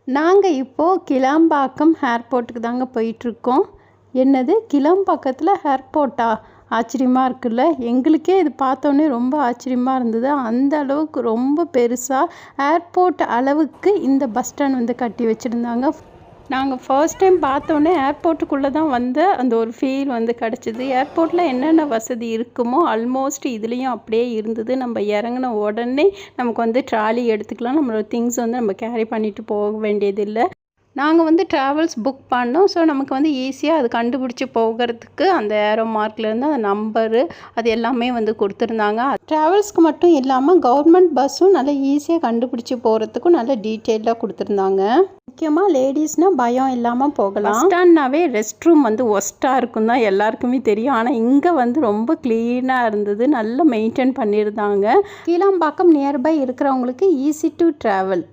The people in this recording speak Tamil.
நாங்கள் இப்போது கிளாம்பாக்கம் ஏர்போர்ட்டுக்கு தாங்க போயிட்டுருக்கோம். என்னது கிளாம்பாக்கத்தில் ஏர்போர்ட்டா? ஆச்சரியமாக இருக்குல்ல. எங்களுக்கே இது பார்த்தோன்னே ரொம்ப ஆச்சரியமாக இருந்தது. அந்த அளவுக்கு ரொம்ப பெருசாக ஏர்போர்ட் அளவுக்கு இந்த பஸ் ஸ்டாண்ட் வந்து கட்டி வச்சுருந்தாங்க. நாங்கள் ஃபர்ஸ்ட் டைம் பார்த்தோன்னே ஏர்போர்ட்டுக்குள்ளே தான் வந்து அந்த ஒரு ஃபீல் வந்து கிடச்சிது. ஏர்போர்ட்டில் என்னென்ன வசதி இருக்குமோ ஆல்மோஸ்ட் இதுலேயும் அப்படியே இருந்தது. நம்ம இறங்கின உடனே நமக்கு வந்து ட்ராலி எடுத்துக்கலாம். நம்மளோட திங்ஸ் வந்து நம்ம கேரி பண்ணிட்டு போக வேண்டியதில்லை. நாங்கள் வந்து ட்ராவல்ஸ் புக் பண்ணோம். ஸோ நமக்கு வந்து ஈஸியாக அது கண்டுபிடிச்சி போகிறதுக்கு அந்த ஏரோ மார்க்லேருந்து அந்த நம்பரு அது எல்லாமே வந்து கொடுத்துருந்தாங்க. ட்ராவல்ஸ்க்கு மட்டும் இல்லாமல் கவர்மெண்ட் பஸ்ஸும் நல்லா ஈஸியாக கண்டுபிடிச்சி போகிறதுக்கும் நல்ல டீட்டெயிலாக கொடுத்துருந்தாங்க. முக்கியமாக லேடிஸ்னால் பயம் இல்லாமல் போகலாம். பஸ் ஸ்டாண்ட்னாவே ரெஸ்ட் ரூம் வந்து ஒஸ்ட்டாக இருக்கும் தான் எல்லாருக்குமே தெரியும். ஆனால் இங்கே வந்து ரொம்ப க்ளீனாக இருந்தது. நல்லா மெயின்டைன் பண்ணியிருந்தாங்க. கீழாம்பாக்கம் நியர்பை இருக்கிறவங்களுக்கு ஈஸி டு ட்ராவல்.